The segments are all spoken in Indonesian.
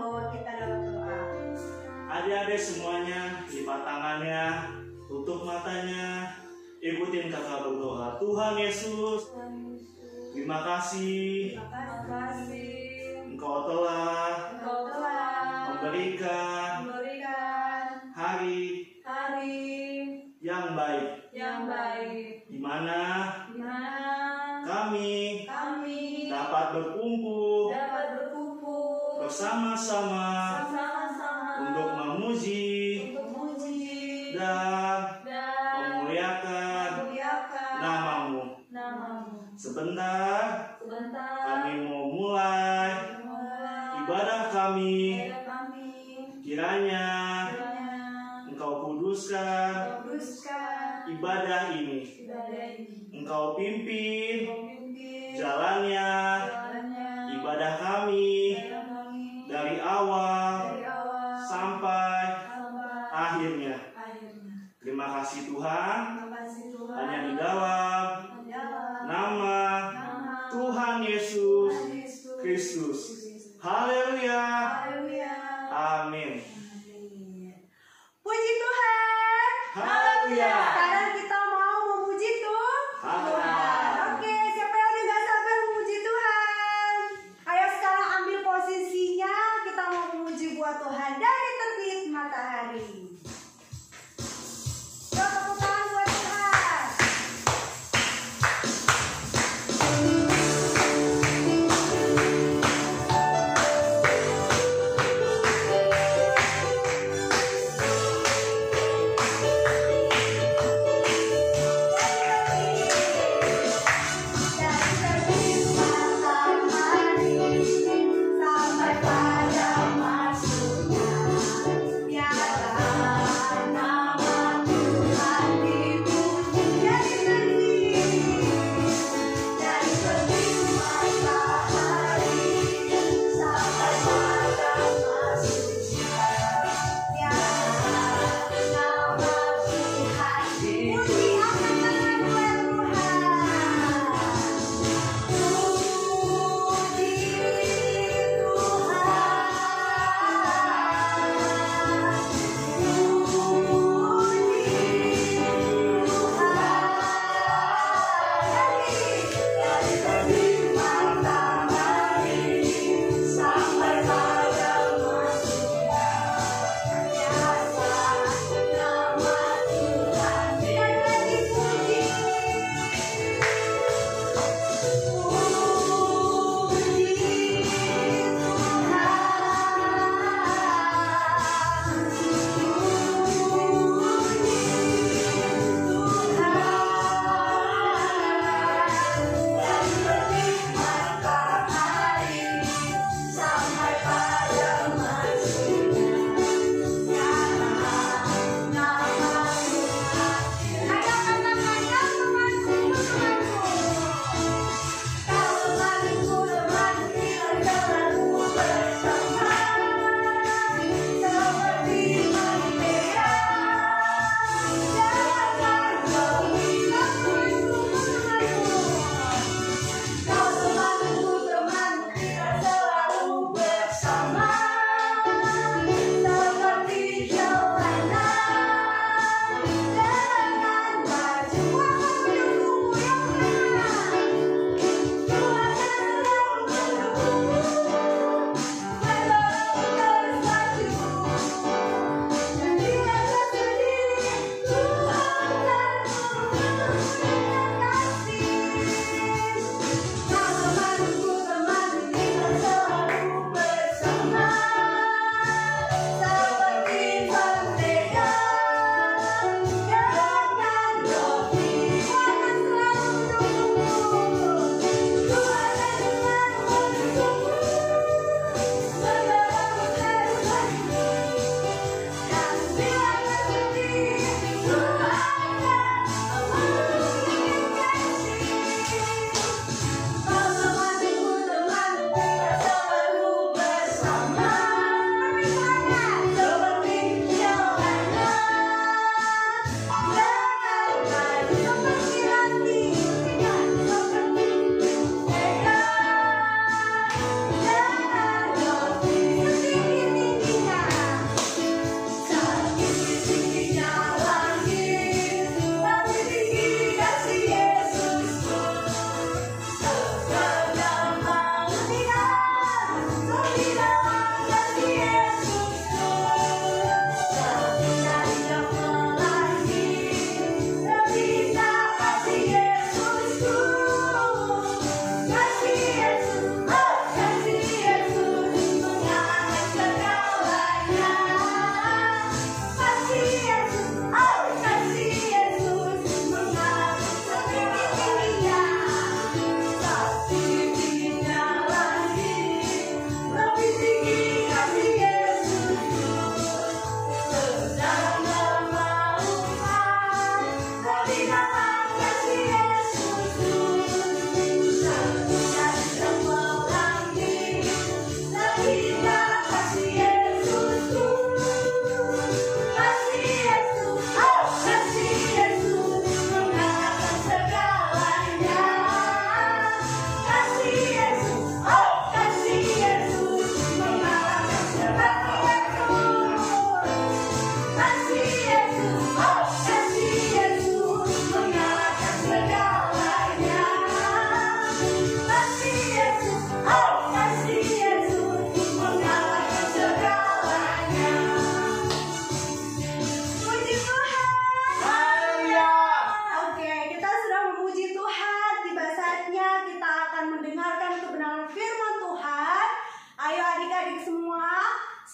bahwa kita dalam doa. Adik-adik semuanya, lipat tangannya, tutup matanya, ikutin kakak berdoa. Tuhan Yesus, terima kasih Engkau telah memberikan hari yang baik, di mana kami dapat berkumpul bersama-sama untuk memuji dan memuliakan namamu. Sebentar kami mau mulai ibadah kami. Kiranya Engkau kuduskan ibadah ini. Engkau pimpin jalannya ibadah kami dari awal sampai akhirnya. Terima kasih Tuhan. Hanya di dalam nama Tuhan Yesus Kristus. Haleluya. Amin. Puji Tuhan. Haleluya. Sekarang kita mau memuji Tuhan. Haleluya. Oke,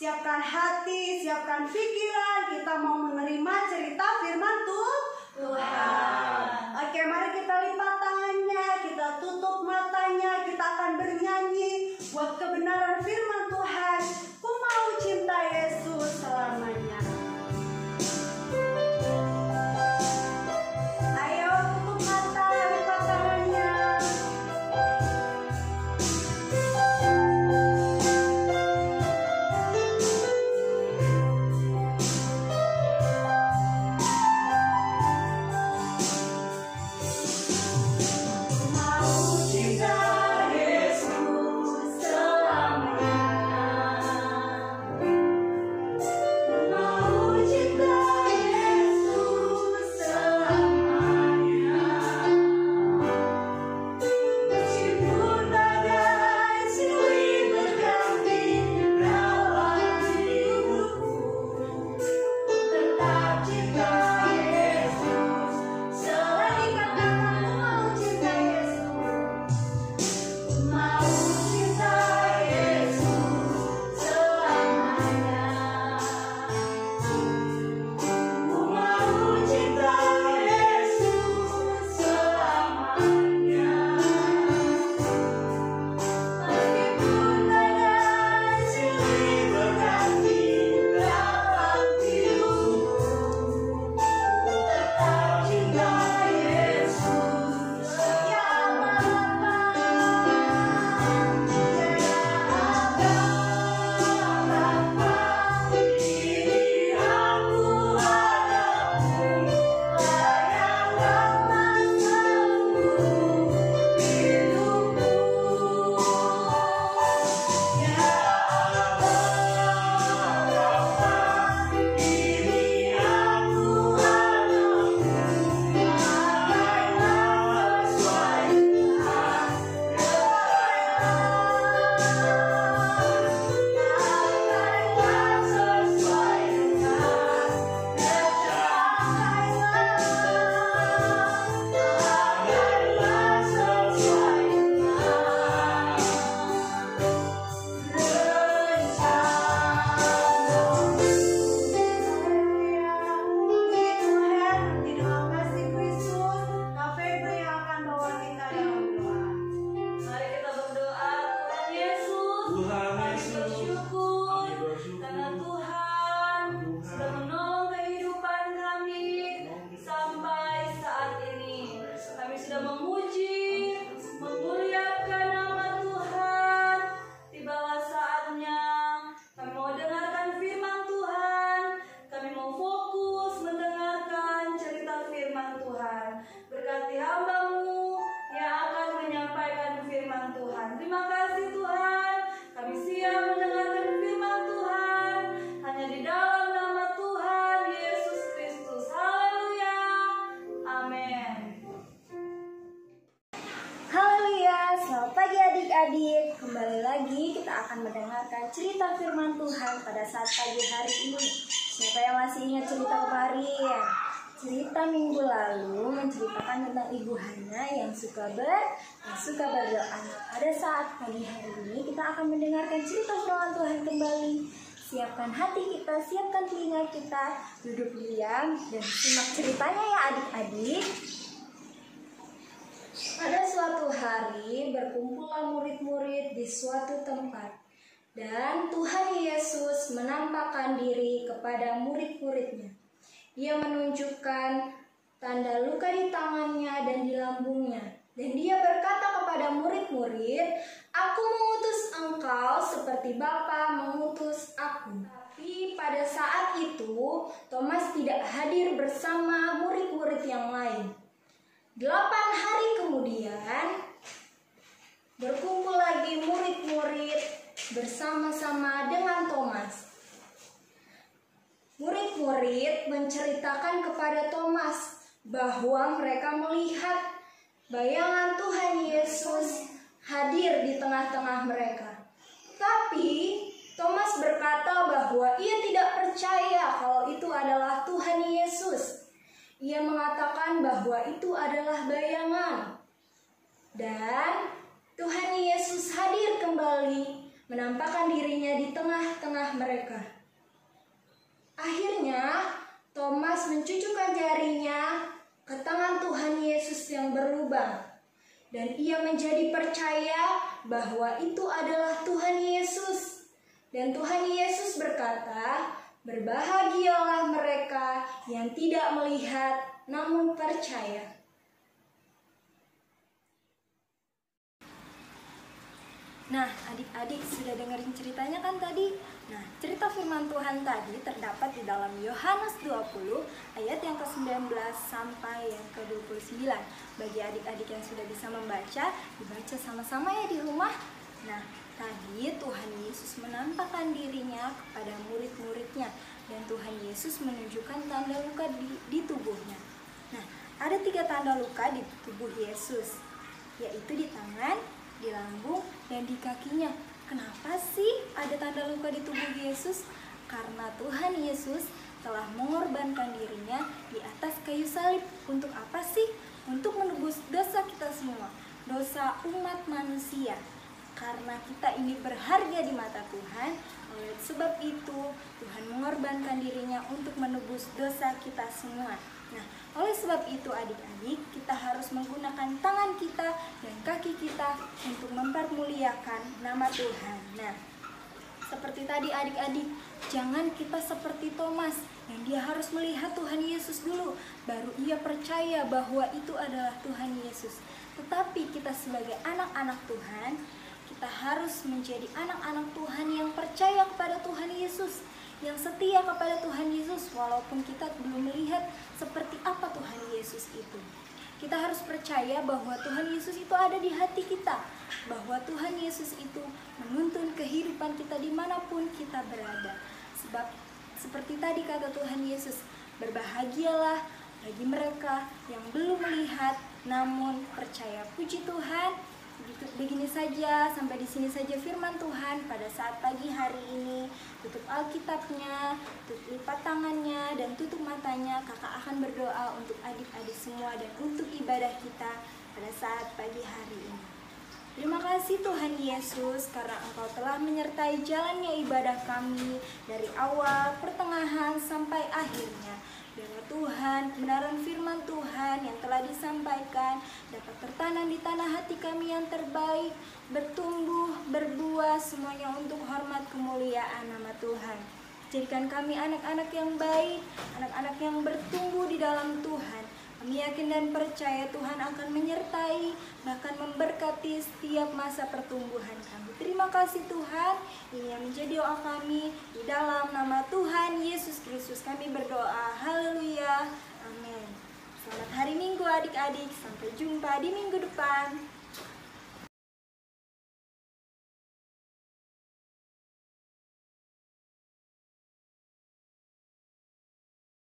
Siapkan hati, siapkan pikiran, kita mau menerima cerita firman Tuhan. Oke, mari kita lipat tangannya, kita tutup matanya, kita akan bernyanyi buat kebenaran firman Tuhan. Ku mau cinta Yesus selamanya. Ayo tutup mata, lipat tangannya. Adik-adik, kembali lagi kita akan mendengarkan cerita firman Tuhan pada saat pagi hari ini. Siapa yang masih ingat cerita kemarin? Cerita minggu lalu menceritakan tentang Ibu Hana yang suka berdoa. Pada saat pagi hari ini kita akan mendengarkan cerita firman Tuhan kembali. Siapkan hati kita, siapkan telinga kita, duduk diam dan simak ceritanya ya adik-adik. Pada suatu hari berkumpullah murid-murid di suatu tempat, dan Tuhan Yesus menampakkan diri kepada murid-muridnya. Ia menunjukkan tanda luka di tangannya dan di lambungnya, dan dia berkata kepada murid-murid, "Aku mengutus engkau seperti Bapa mengutus aku." Tapi pada saat itu Thomas tidak hadir bersama murid-murid yang lain. 8 hari kemudian, berkumpul lagi murid-murid bersama-sama dengan Thomas. Murid-murid menceritakan kepada Thomas bahwa mereka melihat bayangan Tuhan Yesus hadir di tengah-tengah mereka. Tapi Thomas berkata bahwa ia tidak percaya kalau itu adalah Tuhan Yesus. Ia mengatakan bahwa itu adalah bayangan. Dan Tuhan Yesus hadir kembali menampakkan dirinya di tengah-tengah mereka. Akhirnya, Thomas mencucukkan jarinya ke tangan Tuhan Yesus yang berlubang, dan ia menjadi percaya bahwa itu adalah Tuhan Yesus. Dan Tuhan Yesus berkata, "Berbahagialah mereka yang tidak melihat namun percaya." Nah, adik-adik sudah dengerin ceritanya kan tadi? Nah, cerita firman Tuhan tadi terdapat di dalam Yohanes 20 ayat yang ke-19 sampai yang ke-29. Bagi adik-adik yang sudah bisa membaca, dibaca sama-sama ya di rumah. Nah, tadi Tuhan Yesus menampakkan dirinya kepada murid-muridnya, dan Tuhan Yesus menunjukkan tanda luka di tubuhnya. Nah, ada 3 tanda luka di tubuh Yesus, yaitu di tangan, di lambung, dan di kakinya. Kenapa sih ada tanda luka di tubuh Yesus? Karena Tuhan Yesus telah mengorbankan dirinya di atas kayu salib. Untuk apa sih? Untuk menebus dosa kita semua, dosa umat manusia. Karena kita ini berharga di mata Tuhan, oleh sebab itu Tuhan mengorbankan dirinya untuk menebus dosa kita semua. Nah, oleh sebab itu adik-adik, kita harus menggunakan tangan kita dan kaki kita untuk mempermuliakan nama Tuhan. Nah, seperti tadi adik-adik, jangan kita seperti Thomas yang dia harus melihat Tuhan Yesus dulu, baru ia percaya bahwa itu adalah Tuhan Yesus. Tetapi kita sebagai anak-anak Tuhan, kita harus menjadi anak-anak Tuhan yang percaya kepada Tuhan Yesus, yang setia kepada Tuhan Yesus walaupun kita belum melihat seperti apa Tuhan Yesus itu. Kita harus percaya bahwa Tuhan Yesus itu ada di hati kita, bahwa Tuhan Yesus itu menuntun kehidupan kita dimanapun kita berada. Sebab seperti tadi kata Tuhan Yesus, berbahagialah bagi mereka yang belum melihat namun percaya. Puji Tuhan. Begini saja, sampai di sini saja firman Tuhan pada saat pagi hari ini. Tutup Alkitabnya, tutup lipat tangannya, dan tutup matanya. Kakak akan berdoa untuk adik-adik semua dan untuk ibadah kita pada saat pagi hari ini. Terima kasih Tuhan Yesus, karena Engkau telah menyertai jalannya ibadah kami dari awal, pertengahan, sampai akhirnya. Biarlah Tuhan, kebenaran firman Tuhan yang telah disampaikan dapat tertanam di tanah hati kami yang terbaik, bertumbuh, berbuah, semuanya untuk hormat kemuliaan nama Tuhan. Jadikan kami anak-anak yang baik, anak-anak yang bertumbuh di dalam Tuhan. Kami yakin dan percaya Tuhan akan menyertai, bahkan memberkati setiap masa pertumbuhan kami. Terima kasih Tuhan, ini yang menjadi doa kami. Di dalam nama Tuhan Yesus Kristus kami berdoa. Haleluya. Amin. Selamat hari Minggu adik-adik. Sampai jumpa di minggu depan.